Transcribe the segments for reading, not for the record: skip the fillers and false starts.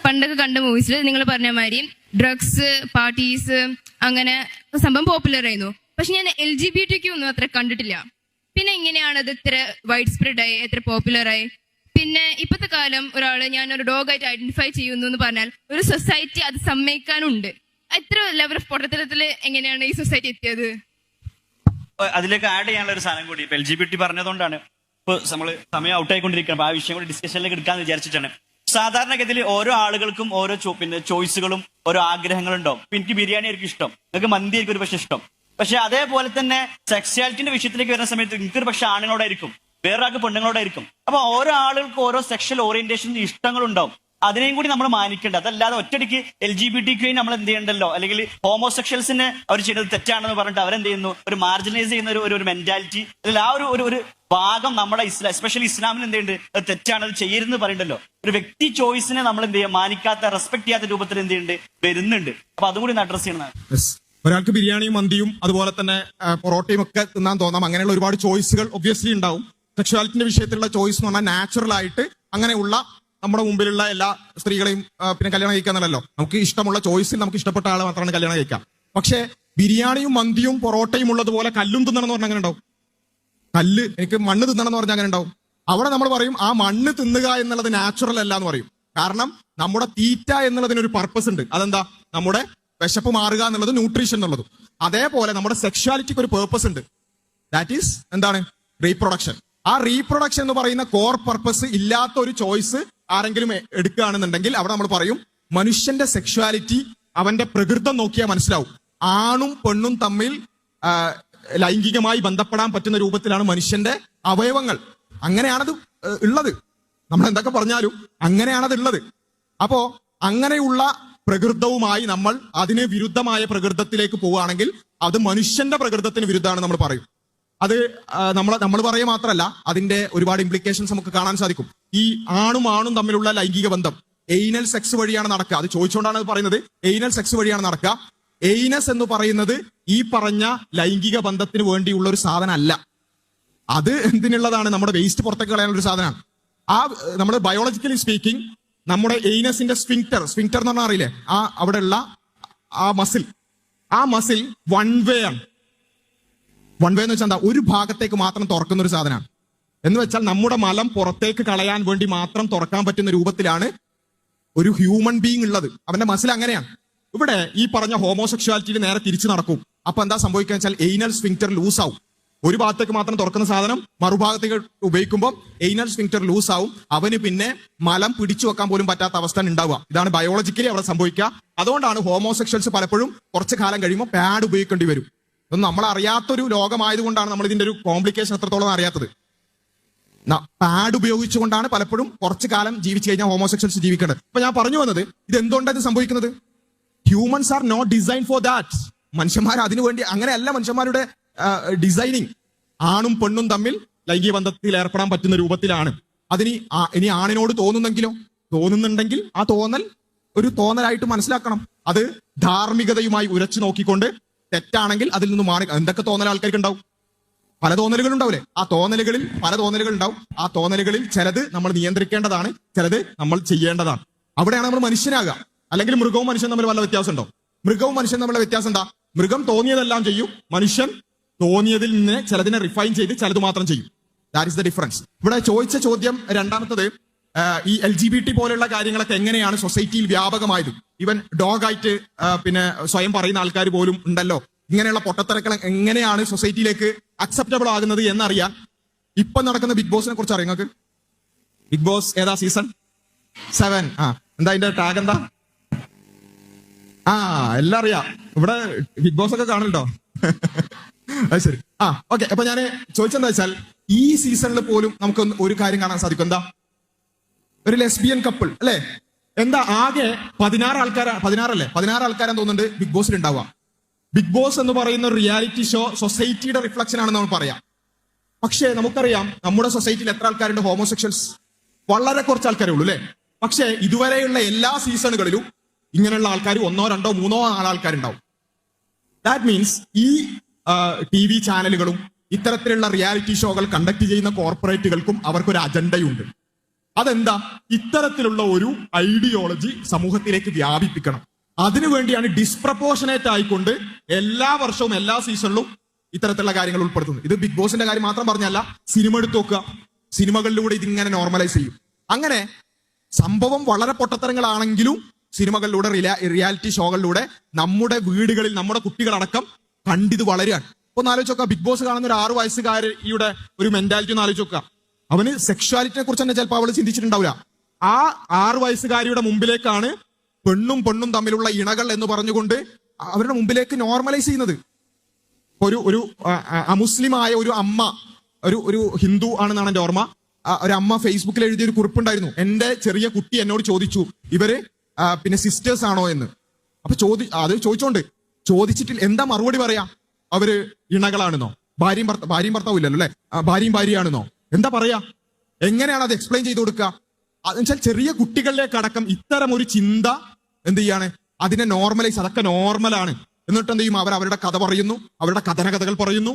പണ്ടൊക്കെ കണ്ട മൂവീസിൽ നിങ്ങൾ പറഞ്ഞ മാതിരി ഡ്രഗ്സ്, പാർട്ടീസ്, അങ്ങനെ സംഭവം പോപ്പുലർ ആയിരുന്നു. പക്ഷെ ഞാൻ LGBT ഒന്നും അത്ര കണ്ടിട്ടില്ല. പിന്നെ എങ്ങനെയാണ് അത് ഇത്ര വൈഡ് സ്പ്രെഡ് ആയി, എത്ര പോപ്പുലർ ആയി? പിന്നെ ഇപ്പോഴത്തെ കാലം ഒരാള് ഞാനൊരു ഡോഗായിട്ട് ഐഡന്റിഫൈ ചെയ്യുന്നു എന്ന് പറഞ്ഞാൽ ഒരു സൊസൈറ്റി അത് സമ്മതിക്കാനുണ്ട്. എത്ര ലെവൽ ഓഫ് പൊട്ടത്തരത്തില് എങ്ങനെയാണ് ഈ സൊസൈറ്റി എത്തിയത്? അതിലേക്ക് ആഡ് ചെയ്യാനുള്ള ഒരു സാധനം കൂടി ഇപ്പൊ LGBT പറഞ്ഞതുകൊണ്ടാണ് ഇപ്പൊ നമ്മള് സമയം ഔട്ടായിക്കൊണ്ടിരിക്കുന്നത്. അപ്പൊ ആ വിഷയം കൂടി ഡിസ്കഷനിലേക്ക് എടുക്കാന്ന് വിചാരിച്ചിട്ടാണ്. സാധാരണഗതിയിൽ ഓരോ ആളുകൾക്കും ഓരോ ചോയ്സുകളും ഓരോ ആഗ്രഹങ്ങളും ഉണ്ടാവും. ഇപ്പൊ എനിക്ക് ബിരിയാണി ആയിരിക്കും ഇഷ്ടം, നിങ്ങൾക്ക് മന്തി ആയിരിക്കും ഒരു പക്ഷെ ഇഷ്ടം. പക്ഷെ അതേപോലെ തന്നെ സെക്സ്വാലിറ്റിന്റെ വിഷയത്തിലേക്ക് വരുന്ന സമയത്ത് എനിക്കൊരു പക്ഷെ ആണുങ്ങളോടായിരിക്കും, വേറൊരാൾക്ക് പെണ്ണുങ്ങളോടായിരിക്കും. അപ്പൊ ഓരോ ആളുകൾക്ക് ഓരോ സെക്ഷൽ ഓറിയന്റേഷൻ ഇഷ്ടങ്ങളുണ്ടാവും. അതിനെയും കൂടി നമ്മൾ മാനിക്കേണ്ട. അതല്ലാതെ ഒറ്റടിക്ക് LGBT നമ്മൾ എന്ത് ചെയ്യണ്ടല്ലോ, അല്ലെങ്കിൽ ഹോമോസെക്ഷൽസിനെ അവർ ചെയ്യുന്നത് തെറ്റാണെന്ന് പറഞ്ഞിട്ട് അവരെന്ത് ചെയ്യുന്നു, ഒരു മാർജിനൈസ് ചെയ്യുന്ന ഒരു മെന്റാലിറ്റി, അല്ലെങ്കിൽ ആ ഒരു ഭാഗം നമ്മുടെ എസ്പെഷ്യലി ഇസ്ലാമിൽ എന്ത് ചെയ്യുന്നുണ്ട്, അത് തെറ്റാണ്, അത് ചെയ്യരുതെന്ന് പറയണ്ടല്ലോ. ഒരു വ്യക്തി ചോയ്സിനെ നമ്മൾ എന്ത് ചെയ്യുക, മാനിക്കാത്ത, റെസ്പെക്ട് ചെയ്യാത്ത രൂപത്തിൽ എന്ത് ചെയ്യുന്നുണ്ട്, വരുന്നുണ്ട്. അപ്പൊ അതും കൂടി അഡ്രസ് ചെയ്യണം. ഒരാൾക്ക് ബിരിയാണിയും മന്തിയും അതുപോലെ തന്നെ പൊറോട്ടയും ഒക്കെ തിന്നാൻ തോന്നാം. അങ്ങനെയുള്ള ഒരുപാട് ചോയ്സുകൾ ഒബ്വിയസ്ലി ഉണ്ടാവും. സെക്ഷുവാലിറ്റിന്റെ വിഷയത്തിലുള്ള ചോയ്സ് എന്ന് പറഞ്ഞാൽ നാച്ചുറൽ ആയിട്ട് അങ്ങനെയുള്ള നമ്മുടെ മുമ്പിലുള്ള എല്ലാ സ്ത്രീകളെയും പിന്നെ കല്യാണം കഴിക്കാന്നല്ലോ. നമുക്ക് ഇഷ്ടമുള്ള ചോയ്സിൽ നമുക്ക് ഇഷ്ടപ്പെട്ട ആളെ മാത്രമാണ് കല്യാണം കഴിക്കാം. പക്ഷെ ബിരിയാണിയും മന്തിയും പൊറോട്ടയും ഉള്ളതുപോലെ കല്ലും തിന്നണം എന്ന് പറഞ്ഞാൽ അങ്ങനെ ഉണ്ടാവും. കല്ല്, എനിക്ക് മണ്ണ് തിന്നണം എന്ന് പറഞ്ഞാൽ അങ്ങനെ ഉണ്ടാവും. അവിടെ നമ്മൾ പറയും ആ മണ്ണ് തിന്നുക എന്നുള്ളത് നാച്ചുറൽ അല്ല എന്ന് പറയും. കാരണം നമ്മുടെ തീറ്റ എന്നുള്ളതിനൊരു പർപ്പസ് ഉണ്ട്. അതെന്താ? നമ്മുടെ വിശപ്പ് മാറുക എന്നുള്ളത്, ന്യൂട്രീഷൻ എന്നുള്ളതും. അതേപോലെ നമ്മുടെ സെക്ഷുവാലിറ്റിക്ക് ഒരു പേർപ്പസ് ഉണ്ട്. ദാറ്റ് ഈസ് എന്താണ്? റീപ്രൊഡക്ഷൻ. ആ റീപ്രൊഡക്ഷൻ എന്ന് പറയുന്ന കോർ പർപ്പസ് ഇല്ലാത്ത ഒരു ചോയ്സ് ആരെങ്കിലും എടുക്കുകയാണെന്നുണ്ടെങ്കിൽ അവിടെ നമ്മൾ പറയും മനുഷ്യന്റെ സെക്ഷുവാലിറ്റി അവന്റെ പ്രകൃതം നോക്കിയാൽ മനസ്സിലാവും. ആണും പെണ്ണും തമ്മിൽ ലൈംഗികമായി ബന്ധപ്പെടാൻ പറ്റുന്ന രൂപത്തിലാണ് മനുഷ്യന്റെ അവയവങ്ങൾ. അങ്ങനെയാണത് ഉള്ളത്. നമ്മൾ എന്തൊക്കെ പറഞ്ഞാലും അങ്ങനെയാണത് ഉള്ളത്. അപ്പോ അങ്ങനെയുള്ള പ്രകൃതവുമായി നമ്മൾ അതിന് വിരുദ്ധമായ പ്രകൃതത്തിലേക്ക് പോവുകയാണെങ്കിൽ അത് മനുഷ്യന്റെ പ്രകൃതത്തിന് വിരുദ്ധമാണ് നമ്മൾ പറയും. അത് നമ്മൾ പറയുക മാത്രമല്ല, അതിന്റെ ഒരുപാട് ഇംപ്ലിക്കേഷൻസ് നമുക്ക് കാണാൻ സാധിക്കും. ഈ ആണും തമ്മിലുള്ള ലൈംഗിക ബന്ധം എയ്നൽ സെക്സ് വഴിയാണ് നടക്കുക. അത് ചോദിച്ചുകൊണ്ടാണ് അത് പറയുന്നത്. എയ്നൽ സെക്സ് വഴിയാണ് നടക്കുക. എയ്നസ് എന്ന് പറയുന്നത് ഈ പറഞ്ഞ ലൈംഗിക ബന്ധത്തിന് വേണ്ടിയുള്ള ഒരു സാധനം അല്ല. അത് എന്തിനുള്ളതാണ്? നമ്മുടെ വേസ്റ്റ് പുറത്തേക്ക് കളയാനുള്ള ഒരു സാധനമാണ്. ആ നമ്മൾ ബയോളജിക്കലി സ്പീക്കിംഗ് നമ്മുടെ എയ്നസിന്റെ സ്ഫിങ്ക്ടർ എന്ന് പറഞ്ഞാൽ അറിയില്ലേ, അവിടെയുള്ള ആ മസിൽ വൺ വേ ആണ്. വൺ വേ എന്ന് വെച്ചാൽ എന്താ? ഒരു ഭാഗത്തേക്ക് മാത്രം തുറക്കുന്ന ഒരു സാധനമാണ്. എന്ന് വെച്ചാൽ നമ്മുടെ മലം പുറത്തേക്ക് കളയാൻ വേണ്ടി മാത്രം തുറക്കാൻ പറ്റുന്ന രൂപത്തിലാണ് ഒരു ഹ്യൂമൻ ബീങ് ഉള്ളത്. അവന്റെ മസിൽ അങ്ങനെയാണ്. ഇവിടെ ഈ പറഞ്ഞ ഹോമോസെക്ഷുവാലിറ്റിയിൽ നേരെ തിരിച്ചു നടക്കും. അപ്പൊ എന്താ സംഭവിക്കുക വെച്ചാൽ എയ്നൽ സ്ഫിങ്ക്ടർ ലൂസ് ആവും. ഒരു ഭാഗത്തേക്ക് മാത്രം തുറക്കുന്ന സാധനം മറുഭാഗത്തേക്ക് ഉപയോഗിക്കുമ്പോൾ എയ്നൽ സ്ഫിങ്ക്ടർ ലൂസ് ആവും. അവന് പിന്നെ മലം പിടിച്ചു വെക്കാൻ പോലും പറ്റാത്ത അവസ്ഥ ഉണ്ടാവുക. ഇതാണ് ബയോളജിക്കലി അവിടെ സംഭവിക്കുക. അതുകൊണ്ടാണ് ഹോമോസെക്ഷൽസ് പലപ്പോഴും കുറച്ചു കാലം കഴിയുമ്പോൾ പാഡ് ഉപയോഗിക്കേണ്ടി വരും. ഇതൊന്നും നമ്മൾ അറിയാത്തൊരു ലോകമായതുകൊണ്ടാണ് നമ്മൾ ഇതിന്റെ ഒരു കോംപ്ലിക്കേഷൻ എത്രത്തോളം അറിയാത്തത്. പാഡ് ഉപയോഗിച്ചുകൊണ്ടാണ് പലപ്പോഴും കുറച്ചു കാലം ജീവിച്ചു കഴിഞ്ഞാൽ ഹോമോസെക്ഷൽസ് ജീവിക്കേണ്ടത്. ഇപ്പൊ ഞാൻ പറഞ്ഞു വന്നത് ഇത് എന്തുകൊണ്ടാണ് ഇത് സംഭവിക്കുന്നത്? Humans are not design for that. മനുഷ്യന്മാർ അതിനുവേണ്ടി അങ്ങനെയല്ല മനുഷ്യന്മാരുടെ ഡിസൈനിങ്. ആണും പെണ്ണും തമ്മിൽ ലൈംഗിക ബന്ധത്തിൽ ഏർപ്പെടാൻ പറ്റുന്ന രൂപത്തിലാണ്. ഇനി ആണിനോട് തോന്നുന്നുണ്ടെങ്കിൽ ആ തോന്നൽ ഒരു തോന്നലായിട്ട് മനസ്സിലാക്കണം. അത് ധാർമ്മികതയുമായി ഉരച്ചു നോക്കിക്കൊണ്ട് തെറ്റാണെങ്കിൽ അതിൽ നിന്ന് മാറി. എന്തൊക്കെ തോന്നൽ ആൾക്കാർക്ക് ഉണ്ടാവും? പല തോന്നലുകൾ ഉണ്ടാവില്ലേ? ആ തോന്നലുകളിൽ പല തോന്നലുകൾ ഉണ്ടാവും. ആ തോന്നലുകളിൽ ചിലത് നമ്മൾ നിയന്ത്രിക്കേണ്ടതാണ്, ചിലത് നമ്മൾ ചെയ്യേണ്ടതാണ്. അവിടെയാണ് നമ്മൾ മനുഷ്യനാകുക. അല്ലെങ്കിൽ മൃഗവും മനുഷ്യൻ തമ്മിൽ വല്ല വ്യത്യാസം ഉണ്ടോ? മൃഗവും മനുഷ്യൻ തമ്മിലുള്ള വ്യത്യാസം എന്താ? മൃഗം തോന്നിയതെല്ലാം ചെയ്യും, മനുഷ്യൻ തോന്നിയതിൽ നിന്ന് ചിലതിനെ റിഫൈൻ ചെയ്ത് ചിലത് മാത്രം ചെയ്യും. That is the difference. ഇവിടെ ചോദിച്ച ചോദ്യം രണ്ടാമത്തത്, ഈ LGBT പോലെയുള്ള കാര്യങ്ങളൊക്കെ എങ്ങനെയാണ് സൊസൈറ്റിയിൽ വ്യാപകമായത്? ഈവൻ ഡോഗായിട്ട് പിന്നെ സ്വയം പറയുന്ന ആൾക്കാർ പോലും ഉണ്ടല്ലോ. ഇങ്ങനെയുള്ള പൊട്ടത്തരങ്ങൾ എങ്ങനെയാണ് സൊസൈറ്റിയിലേക്ക് അക്സെപ്റ്റബിൾ ആകുന്നത് എന്നറിയാൻ ഇപ്പൊ നടക്കുന്ന ബിഗ് ബോസിനെ കുറിച്ച് അറിയാം നിങ്ങൾക്ക്? ബിഗ് ബോസ് ഏതാ? സീസൺ 7. എന്താ അതിന്റെ ടാഗ് എന്താ? എല്ലാം അറിയാം. ഇവിടെ ബിഗ് ബോസ് ഒക്കെ കാണലുണ്ടോ? അത് ശരി. ഓക്കെ. അപ്പൊ ഞാൻ ചോദിച്ചെന്താ വെച്ചാൽ ഈ സീസണിൽ പോലും നമുക്ക് ഒരു കാര്യം കാണാൻ സാധിക്കും. എന്താ? ഒരു ലെസ്ബിയൻ കപ്പിൾ അല്ലെ? എന്താ ആകെ 16 ആൾക്കാരാന്ന് തോന്നുന്നുണ്ട് ബിഗ് ബോസിൽ ഉണ്ടാവുക. ബിഗ് ബോസ് എന്ന് പറയുന്ന ഒരു റിയാലിറ്റി ഷോ സൊസൈറ്റിയുടെ റിഫ്ലക്ഷൻ ആണെന്ന് നമ്മൾ പറയാം. പക്ഷേ നമുക്കറിയാം നമ്മുടെ സൊസൈറ്റിയിൽ എത്ര ആൾക്കാരുണ്ട് ഹോമോസെക്ഷൽസ്? വളരെ കുറച്ച് ആൾക്കാരേ ഉള്ളൂ അല്ലെ? പക്ഷേ ഇതുവരെയുള്ള എല്ലാ സീസണുകളിലും ഇങ്ങനെയുള്ള ആൾക്കാർ 1, 2, 3 ആൾക്കാരുണ്ടാവും. ദാറ്റ് മീൻസ് ഈ TV ചാനലുകളും ഇത്തരത്തിലുള്ള റിയാലിറ്റി ഷോകൾ കണ്ടക്ട് ചെയ്യുന്ന കോർപ്പറേറ്റുകൾക്കും അവർക്കൊരു അജണ്ടയുണ്ട്. അതെന്താ? ഇത്തരത്തിലുള്ള ഒരു ഐഡിയോളജി സമൂഹത്തിലേക്ക് വ്യാപിപ്പിക്കണം. അതിനുവേണ്ടിയാണ് ഡിസ്പ്രപ്പോർഷനേറ്റ് ആയിക്കൊണ്ട് എല്ലാ വർഷവും എല്ലാ സീസണിലും ഇത്തരത്തിലുള്ള കാര്യങ്ങൾ ഉൾപ്പെടുത്തുന്നത്. ഇത് ബിഗ് ബോസിന്റെ കാര്യം മാത്രം പറഞ്ഞല്ല, സിനിമ എടുത്തു നോക്കുക, സിനിമകളിലൂടെ ഇതിങ്ങനെ നോർമലൈസ് ചെയ്യും. അങ്ങനെ സംഭവം വളരെ പൊട്ടത്തരങ്ങളാണെങ്കിലും സിനിമകളിലൂടെ റിയാലിറ്റി ഷോകളിലൂടെ നമ്മുടെ വീടുകളിൽ നമ്മുടെ കുട്ടികളടക്കം കണ്ടിത് വളരുകയാണ്. ഇപ്പൊ ഒന്ന് ആലോചിച്ച് നോക്കുക, ബിഗ് ബോസ് കാണുന്ന ഒരു 6 വയസ്സുകാരിയുടെ ഒരു മെന്റാലിറ്റി ഒന്ന് ആലോചിച്ച് നോക്കുക. അവന് സെക്ഷുവാലിറ്റിനെ കുറിച്ച് തന്നെ ചിലപ്പോൾ അവള് ചിന്തിച്ചിട്ടുണ്ടാവില്ല. ആ 6 വയസ്സുകാരിയുടെ മുമ്പിലേക്കാണ് പെണ്ണും പെണ്ണും തമ്മിലുള്ള ഇണകൾ എന്ന് പറഞ്ഞുകൊണ്ട് അവരുടെ മുമ്പിലേക്ക് നോർമലൈസ് ചെയ്യുന്നത്. ഒരു അമുസ്ലിമായ ഒരു അമ്മ, ഒരു ഹിന്ദു ആണെന്നാണ് എന്റെ ഓർമ്മ, ഒരു അമ്മ ഫേസ്ബുക്കിൽ എഴുതിയ ഒരു കുറിപ്പുണ്ടായിരുന്നു. എന്റെ ചെറിയ കുട്ടി എന്നോട് ചോദിച്ചു, ഇവര് പിന്നെ സിസ്റ്റേഴ്സ് ആണോ എന്ന്. അപ്പൊ അത് ചോദിച്ചിട്ടില്ല, എന്താ മറുപടി പറയാ? അവര് ഇണകളാണെന്നോ? ഭാര്യയും ഭർത്താവും ഇല്ലല്ലോ അല്ലെ, ഭാര്യയും ഭാര്യയാണെന്നോ? എന്താ പറയാ? എങ്ങനെയാണ് അത് എക്സ്പ്ലെയിൻ ചെയ്ത് കൊടുക്കുക? അതെന്നുവെച്ചാൽ ചെറിയ കുട്ടികളിലേക്കടക്കം ഇത്തരം ഒരു ചിന്ത എന്ത് ചെയ്യാണ്? അതിനെ നോർമലൈസ്, അതൊക്കെ നോർമലാണ്. എന്നിട്ട് എന്ത് ചെയ്യും? അവരുടെ കഥ പറയുന്നു, അവരുടെ കഥകൾ പറയുന്നു.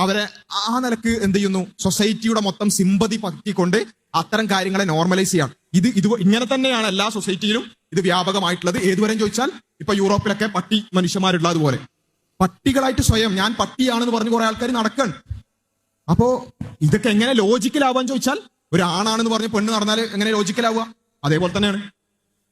അവരെ ആ നിലക്ക് എന്ത് ചെയ്യുന്നു? സൊസൈറ്റിയുടെ മൊത്തം സിമ്പതി പറ്റിക്കൊണ്ട് അത്തരം കാര്യങ്ങളെ നോർമലൈസ് ചെയ്യാം. ഇത് ഇങ്ങനെ തന്നെയാണ് എല്ലാ സൊസൈറ്റിയിലും ഇത് വ്യാപകമായിട്ടുള്ളത്. ഏതുവരെയും ചോദിച്ചാൽ ഇപ്പൊ യൂറോപ്പിലൊക്കെ പട്ടി മനുഷ്യന്മാരുള്ളതുപോലെ പട്ടികളായിട്ട് സ്വയം ഞാൻ പട്ടിയാണെന്ന് പറഞ്ഞ് കുറെ ആൾക്കാർ നടക്കാൻ. അപ്പോ ഇതൊക്കെ എങ്ങനെ ലോജിക്കലാവാന്ന് ചോദിച്ചാൽ, ഒരു ആണാണെന്ന് പറഞ്ഞ് പെണ്ണ് നടന്നാൽ എങ്ങനെ ലോജിക്കലാവുക? അതേപോലെ തന്നെയാണ്.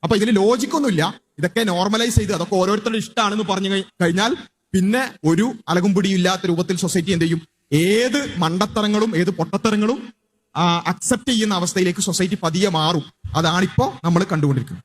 അപ്പൊ ഇതിൽ ലോജിക്കൊന്നുമില്ല. ഇതൊക്കെ നോർമലൈസ് ചെയ്ത് അതൊക്കെ ഓരോരുത്തരുടെ ഇഷ്ടമാണെന്ന് പറഞ്ഞു കഴിഞ്ഞാൽ പിന്നെ ഒരു അലകുംപിടിയും ഇല്ലാത്ത രൂപത്തിൽ സൊസൈറ്റി എന്ത് ചെയ്യും? ഏത് മണ്ടത്തരങ്ങളും ഏത് പൊട്ടത്തരങ്ങളും അക്സെപ്റ്റ് ചെയ്യുന്ന അവസ്ഥയിലേക്ക് സൊസൈറ്റി പതിയെ മാറും. അതാണിപ്പോ നമ്മൾ കണ്ടുകൊണ്ടിരിക്കുന്നത്.